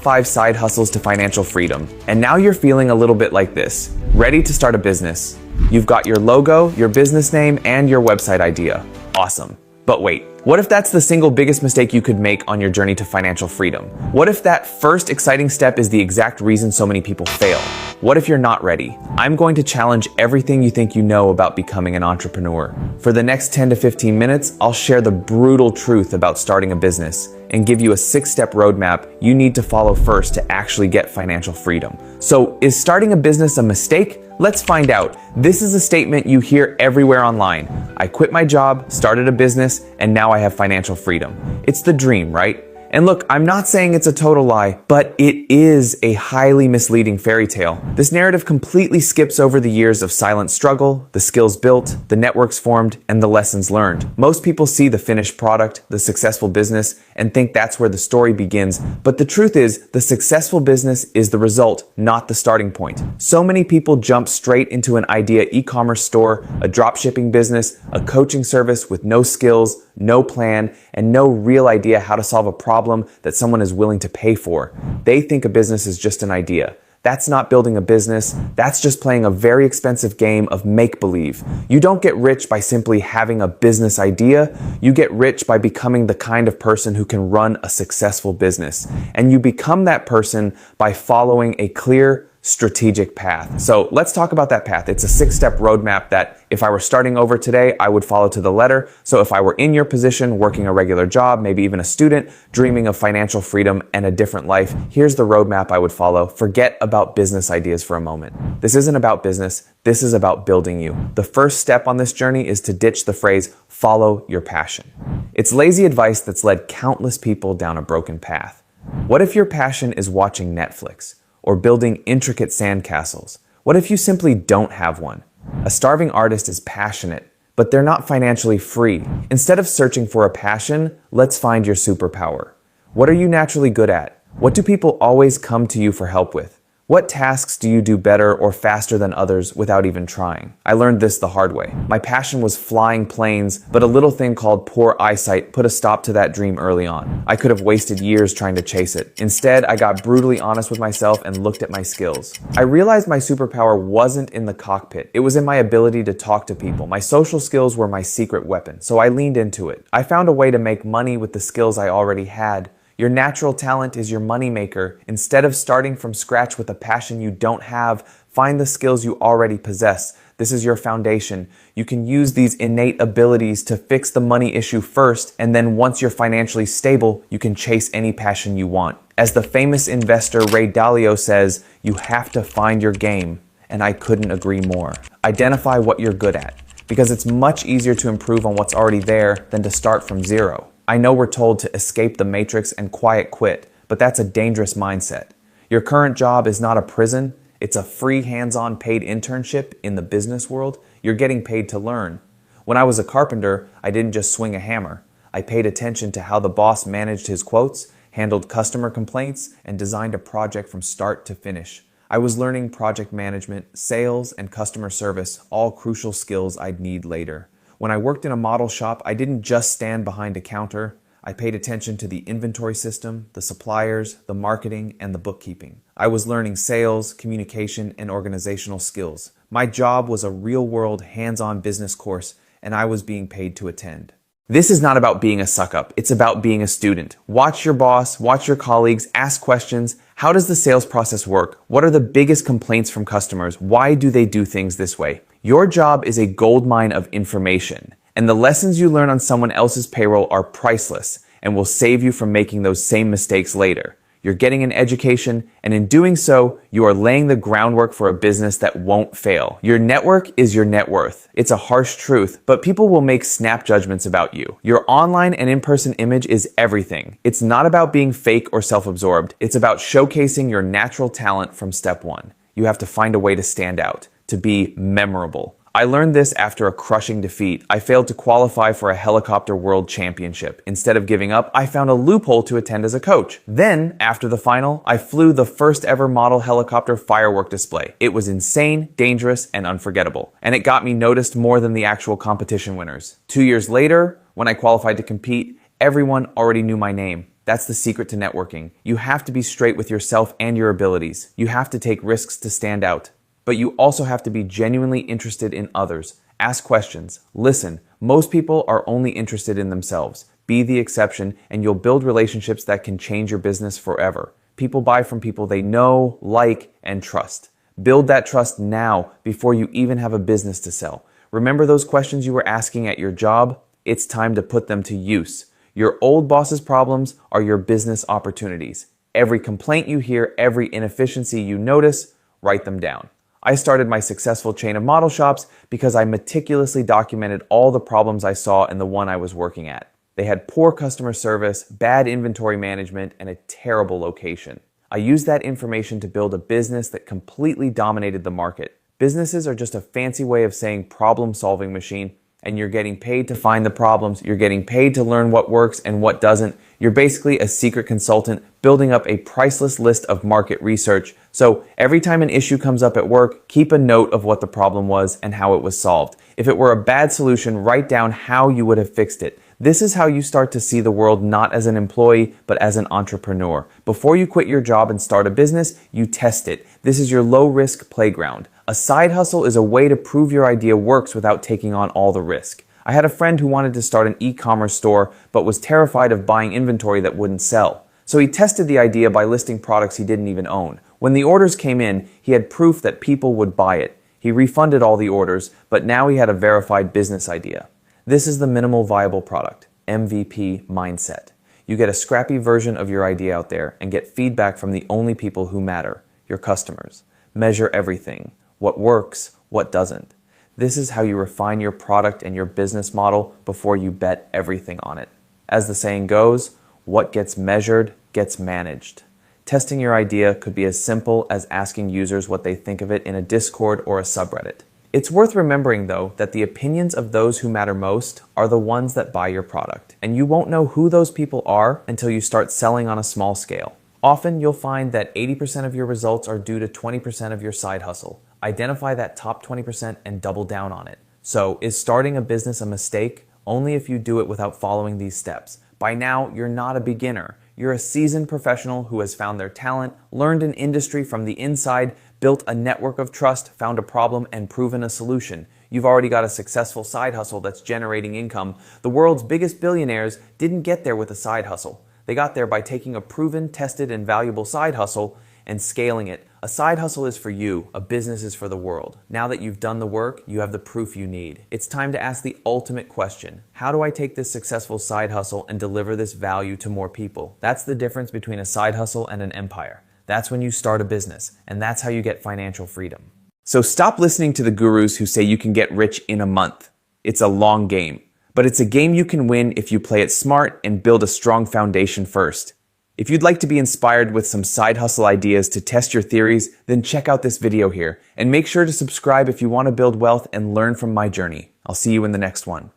5 side hustles to financial freedom. And now you're feeling a little bit like this, ready to start a business. You've got your logo, your business name, and your website idea. Awesome. But wait, what if that's the single biggest mistake you could make on your journey to financial freedom? What if that first exciting step is the exact reason so many people fail? What if you're not ready? I'm going to challenge everything you think you know about becoming an entrepreneur. For the next 10 to 15 minutes, I'll share the brutal truth about starting a business and give you a 6-step roadmap you need to follow first to actually get financial freedom. So, is starting a business a mistake? Let's find out. This is a statement you hear everywhere online. I quit my job, started a business, and now I have financial freedom. It's the dream, right? And look, I'm not saying it's a total lie, but it is a highly misleading fairy tale. This narrative completely skips over the years of silent struggle, the skills built, the networks formed, and the lessons learned. Most people see the finished product, the successful business, and think that's where the story begins. But the truth is, the successful business is the result, not the starting point. So many people jump straight into an idea e-commerce store, a dropshipping business, a coaching service with no skills, no plan, and no real idea how to solve a problem that someone is willing to pay for. They think a business is just an idea. That's not building a business. That's just playing a very expensive game of make-believe. You don't get rich by simply having a business idea. You get rich by becoming the kind of person who can run a successful business. And you become that person by following a clear, strategic path. So let's talk about that path. It's a 6-step roadmap that if I were starting over today, I would follow to the letter. So if I were in your position, working a regular job, maybe even a student, dreaming of financial freedom and a different life, here's the roadmap I would follow. Forget about business ideas for a moment. This isn't about business. This is about building you. The first step on this journey is to ditch the phrase, follow your passion. It's lazy advice that's led countless people down a broken path. What if your passion is watching Netflix? Or building intricate sandcastles? What if you simply don't have one? A starving artist is passionate, but they're not financially free. Instead of searching for a passion, let's find your superpower. What are you naturally good at? What do people always come to you for help with? What tasks do you do better or faster than others without even trying? I learned this the hard way. My passion was flying planes, but a little thing called poor eyesight put a stop to that dream early on. I could have wasted years trying to chase it. Instead, I got brutally honest with myself and looked at my skills. I realized my superpower wasn't in the cockpit. It was in my ability to talk to people. My social skills were my secret weapon, so I leaned into it. I found a way to make money with the skills I already had. Your natural talent is your moneymaker. Instead of starting from scratch with a passion you don't have, find the skills you already possess. This is your foundation. You can use these innate abilities to fix the money issue first, and then once you're financially stable, you can chase any passion you want. As the famous investor Ray Dalio says, you have to find your game, and I couldn't agree more. Identify what you're good at, because it's much easier to improve on what's already there than to start from zero. I know we're told to escape the matrix and quiet quit, but that's a dangerous mindset. Your current job is not a prison. It's a free hands-on paid internship in the business world. You're getting paid to learn. When I was a carpenter, I didn't just swing a hammer. I paid attention to how the boss managed his quotes, handled customer complaints, and designed a project from start to finish. I was learning project management, sales, and customer service, all crucial skills I'd need later. When I worked in a model shop, I didn't just stand behind a counter. I paid attention to the inventory system, the suppliers, the marketing, and the bookkeeping. I was learning sales, communication, and organizational skills. My job was a real-world, hands-on business course, and I was being paid to attend. This is not about being a suck-up. It's about being a student. Watch your boss, watch your colleagues, ask questions. How does the sales process work? What are the biggest complaints from customers? Why do they do things this way? Your job is a goldmine of information, and the lessons you learn on someone else's payroll are priceless and will save you from making those same mistakes later. You're getting an education, and in doing so, you are laying the groundwork for a business that won't fail. Your network is your net worth. It's a harsh truth, but people will make snap judgments about you. Your online and in-person image is everything. It's not about being fake or self-absorbed. It's about showcasing your natural talent from step one. You have to find a way to stand out, to be memorable. I learned this after a crushing defeat. I failed to qualify for a helicopter world championship. Instead of giving up, I found a loophole to attend as a coach. Then, after the final, I flew the first ever model helicopter firework display. It was insane, dangerous, and unforgettable. And it got me noticed more than the actual competition winners. 2 years later, when I qualified to compete, everyone already knew my name. That's the secret to networking. You have to be straight with yourself and your abilities. You have to take risks to stand out. But you also have to be genuinely interested in others. Ask questions. Listen. Most people are only interested in themselves. Be the exception, and you'll build relationships that can change your business forever. People buy from people they know, like, and trust. Build that trust now before you even have a business to sell. Remember those questions you were asking at your job? It's time to put them to use. Your old boss's problems are your business opportunities. Every complaint you hear, every inefficiency you notice, write them down. I started my successful chain of model shops because I meticulously documented all the problems I saw in the one I was working at. They had poor customer service, bad inventory management, and a terrible location. I used that information to build a business that completely dominated the market. Businesses are just a fancy way of saying problem-solving machine, and you're getting paid to find the problems, you're getting paid to learn what works and what doesn't. You're basically a secret consultant building up a priceless list of market research. So every time an issue comes up at work, keep a note of what the problem was and how it was solved. If it were a bad solution, write down how you would have fixed it. This is how you start to see the world not as an employee, but as an entrepreneur. Before you quit your job and start a business, you test it. This is your low-risk playground. A side hustle is a way to prove your idea works without taking on all the risk. I had a friend who wanted to start an e-commerce store, but was terrified of buying inventory that wouldn't sell. So he tested the idea by listing products he didn't even own. When the orders came in, he had proof that people would buy it. He refunded all the orders, but now he had a verified business idea. This is the minimal viable product, MVP mindset. You get a scrappy version of your idea out there and get feedback from the only people who matter, your customers. Measure everything. What works, what doesn't. This is how you refine your product and your business model before you bet everything on it. As the saying goes, what gets measured gets managed. Testing your idea could be as simple as asking users what they think of it in a Discord or a subreddit. It's worth remembering, though, that the opinions of those who matter most are the ones that buy your product, and you won't know who those people are until you start selling on a small scale. Often, you'll find that 80% of your results are due to 20% of your side hustle. Identify that top 20% and double down on it. So, is starting a business a mistake? Only if you do it without following these steps. By now, you're not a beginner. You're a seasoned professional who has found their talent, learned an industry from the inside, built a network of trust, found a problem, and proven a solution. You've already got a successful side hustle that's generating income. The world's biggest billionaires didn't get there with a side hustle. They got there by taking a proven, tested, and valuable side hustle and scaling it. A side hustle is for you, a business is for the world. Now that you've done the work, you have the proof you need. It's time to ask the ultimate question. How do I take this successful side hustle and deliver this value to more people? That's the difference between a side hustle and an empire. That's when you start a business, and that's how you get financial freedom. So stop listening to the gurus who say you can get rich in a month. It's a long game, but it's a game you can win if you play it smart and build a strong foundation first. If you'd like to be inspired with some side hustle ideas to test your theories, then check out this video here, and make sure to subscribe if you want to build wealth and learn from my journey. I'll see you in the next one.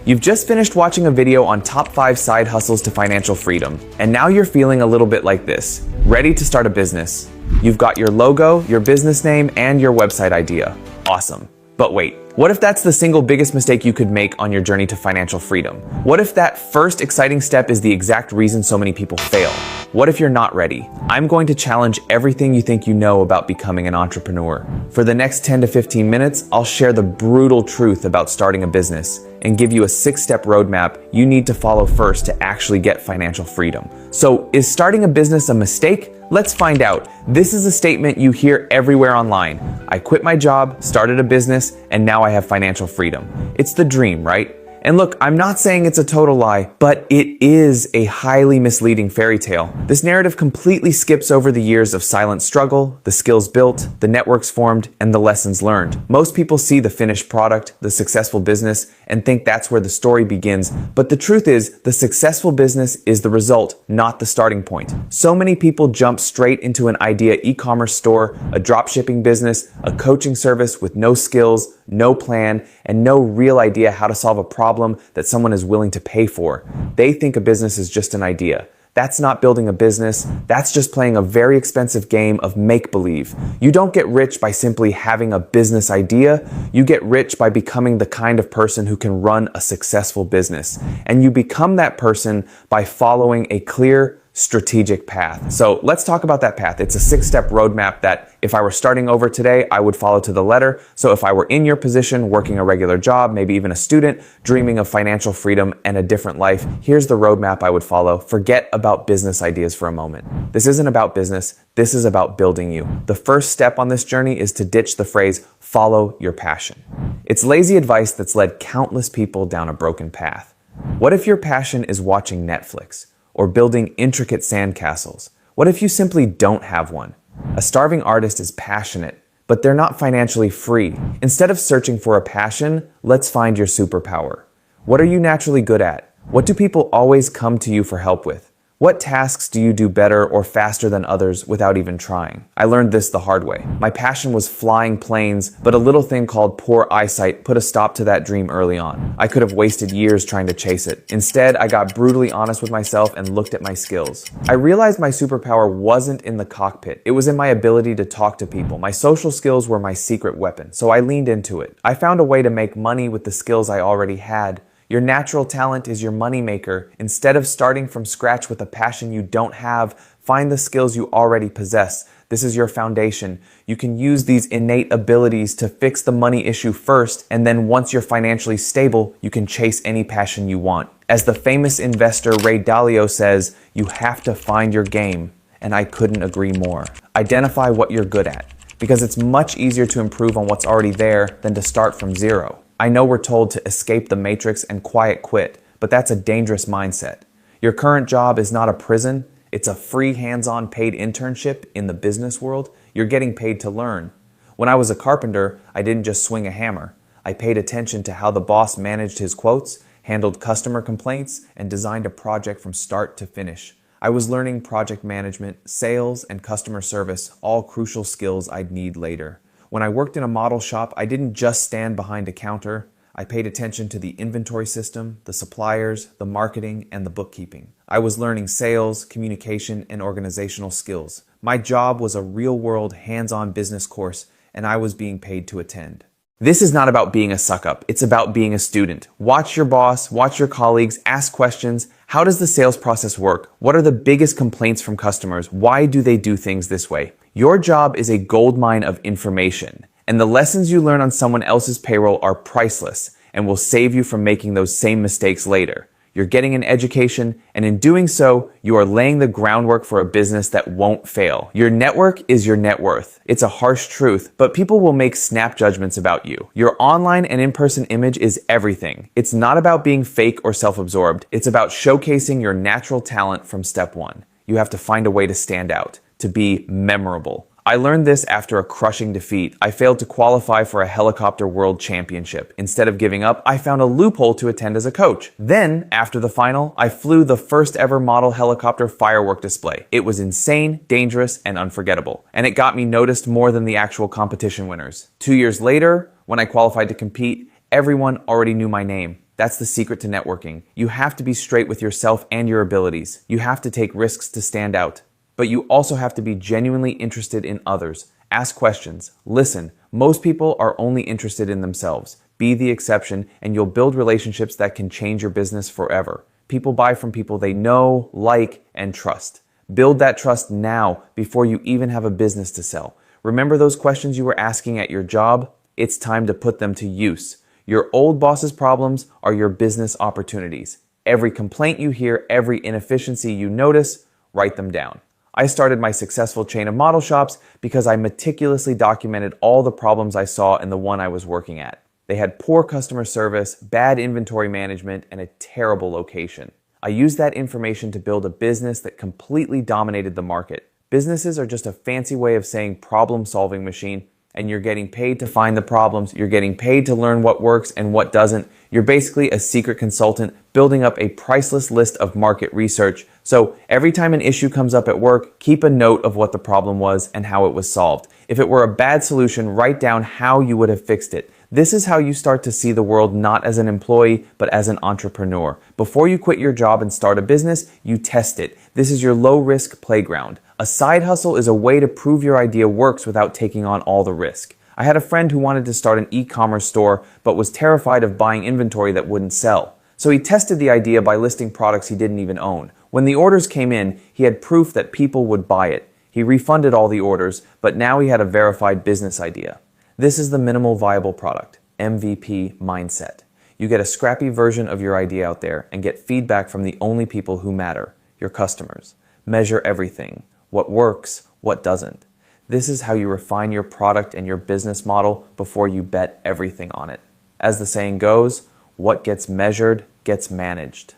You've just finished watching a video on top 5 side hustles to financial freedom, and now you're feeling a little bit like this, ready to start a business. You've got your logo, your business name, and your website idea. Awesome. But wait, what if that's the single biggest mistake you could make on your journey to financial freedom? What if that first exciting step is the exact reason so many people fail? What if you're not ready? I'm going to challenge everything you think you know about becoming an entrepreneur. For the next 10 to 15 minutes, I'll share the brutal truth about starting a business and give you a 6-step roadmap you need to follow first to actually get financial freedom. So, is starting a business a mistake? Let's find out. This is a statement you hear everywhere online. I quit my job, started a business, and now I have financial freedom. It's the dream, right? And look, I'm not saying it's a total lie, but it is a highly misleading fairy tale. This narrative completely skips over the years of silent struggle, the skills built, the networks formed, and the lessons learned. Most people see the finished product, the successful business, and think that's where the story begins. But the truth is, the successful business is the result, not the starting point. So many people jump straight into an idea e-commerce store, a dropshipping business, a coaching service with no skills, no plan, and no real idea how to solve a problem that someone is willing to pay for. They think a business is just an idea. That's not building a business. That's just playing a very expensive game of make-believe. You don't get rich by simply having a business idea. You get rich by becoming the kind of person who can run a successful business. And you become that person by following a clear, strategic path. So let's talk about that path. It's a 6-step roadmap that if I were starting over today, I would follow to the letter. So if I were in your position, working a regular job, maybe even a student, dreaming of financial freedom and a different life, here's the roadmap I would follow. Forget about business ideas for a moment. This isn't about business. This is about building you. The first step on this journey is to ditch the phrase, follow your passion. It's lazy advice that's led countless people down a broken path. What if your passion is watching Netflix or building intricate sandcastles? What if you simply don't have one? A starving artist is passionate, but they're not financially free. Instead of searching for a passion, let's find your superpower. What are you naturally good at? What do people always come to you for help with? What tasks do you do better or faster than others without even trying? I learned this the hard way. My passion was flying planes, but a little thing called poor eyesight put a stop to that dream early on. I could have wasted years trying to chase it. Instead, I got brutally honest with myself and looked at my skills. I realized my superpower wasn't in the cockpit. It was in my ability to talk to people. My social skills were my secret weapon, so I leaned into it. I found a way to make money with the skills I already had. Your natural talent is your moneymaker. Instead of starting from scratch with a passion you don't have, find the skills you already possess. This is your foundation. You can use these innate abilities to fix the money issue first, and then once you're financially stable, you can chase any passion you want. As the famous investor Ray Dalio says, you have to find your game, and I couldn't agree more. Identify what you're good at, because it's much easier to improve on what's already there than to start from zero. I know we're told to escape the matrix and quiet quit, but that's a dangerous mindset. Your current job is not a prison. It's a free hands-on paid internship in the business world. You're getting paid to learn. When I was a carpenter, I didn't just swing a hammer. I paid attention to how the boss managed his quotes, handled customer complaints, and designed a project from start to finish. I was learning project management, sales, and customer service, all crucial skills I'd need later. When I worked in a model shop, I didn't just stand behind a counter. I paid attention to the inventory system, the suppliers, the marketing, and the bookkeeping. I was learning sales, communication, and organizational skills. My job was a real-world, hands-on business course, and I was being paid to attend. This is not about being a suck-up. It's about being a student. Watch your boss, watch your colleagues, ask questions. How does the sales process work? What are the biggest complaints from customers? Why do they do things this way? Your job is a goldmine of information, and the lessons you learn on someone else's payroll are priceless and will save you from making those same mistakes later. You're getting an education, and in doing so, you are laying the groundwork for a business that won't fail. Your network is your net worth. It's a harsh truth, but people will make snap judgments about you. Your online and in-person image is everything. It's not about being fake or self-absorbed. It's about showcasing your natural talent from step one. You have to find a way to stand out, to be memorable. I learned this after a crushing defeat. I failed to qualify for a helicopter world championship. Instead of giving up, I found a loophole to attend as a coach. Then, after the final, I flew the first ever model helicopter firework display. It was insane, dangerous, and unforgettable. And it got me noticed more than the actual competition winners. 2 years later, when I qualified to compete, everyone already knew my name. That's the secret to networking. You have to be straight with yourself and your abilities. You have to take risks to stand out. But you also have to be genuinely interested in others. Ask questions. Listen. Most people are only interested in themselves. Be the exception, and you'll build relationships that can change your business forever. People buy from people they know, like, and trust. Build that trust now before you even have a business to sell. Remember those questions you were asking at your job? It's time to put them to use. Your old boss's problems are your business opportunities. Every complaint you hear, every inefficiency you notice, write them down. I started my successful chain of model shops because I meticulously documented all the problems I saw in the one I was working at. They had poor customer service, bad inventory management, and a terrible location. I used that information to build a business that completely dominated the market. Businesses are just a fancy way of saying problem-solving machine, and you're getting paid to find the problems. You're getting paid to learn what works and what doesn't. You're basically a secret consultant building up a priceless list of market research. So every time an issue comes up at work, keep a note of what the problem was and how it was solved. If it were a bad solution, write down how you would have fixed it. This is how you start to see the world not as an employee, but as an entrepreneur. Before you quit your job and start a business, you test it. This is your low-risk playground. A side hustle is a way to prove your idea works without taking on all the risk. I had a friend who wanted to start an e-commerce store, but was terrified of buying inventory that wouldn't sell. So he tested the idea by listing products he didn't even own. When the orders came in, he had proof that people would buy it. He refunded all the orders, but now he had a verified business idea. This is the minimal viable product, MVP mindset. You get a scrappy version of your idea out there and get feedback from the only people who matter, your customers. Measure everything, what works, what doesn't. This is how you refine your product and your business model before you bet everything on it. As the saying goes, what gets measured gets managed.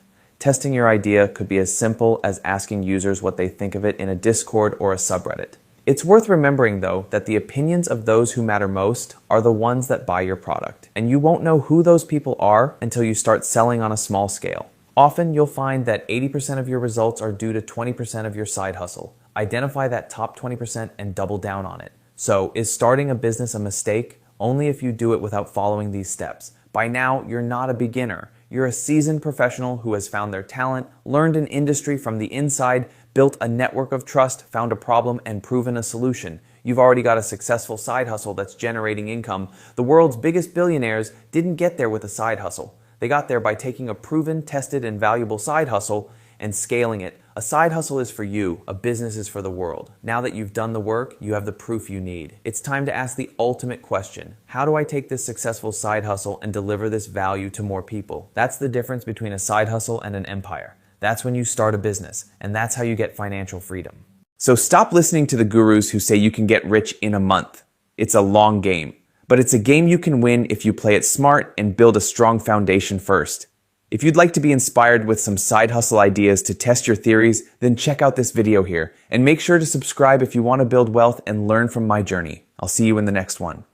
Testing your idea could be as simple as asking users what they think of it in a Discord or a subreddit. It's worth remembering, though, that the opinions of those who matter most are the ones that buy your product, and you won't know who those people are until you start selling on a small scale. Often, you'll find that 80% of your results are due to 20% of your side hustle. Identify that top 20% and double down on it. So, is starting a business a mistake? Only if you do it without following these steps. By now, you're not a beginner. You're a seasoned professional who has found their talent, learned an industry from the inside, built a network of trust, found a problem, and proven a solution. You've already got a successful side hustle that's generating income. The world's biggest billionaires didn't get there with a side hustle. They got there by taking a proven, tested, and valuable side hustle and scaling it. A side hustle is for you, a business is for the world. Now that you've done the work, you have the proof you need. It's time to ask the ultimate question. How do I take this successful side hustle and deliver this value to more people? That's the difference between a side hustle and an empire. That's when you start a business, and that's how you get financial freedom. So stop listening to the gurus who say you can get rich in a month. It's a long game, but it's a game you can win if you play it smart and build a strong foundation first. If you'd like to be inspired with some side hustle ideas to test your theories, then check out this video here, and make sure to subscribe if you want to build wealth and learn from my journey. I'll see you in the next one.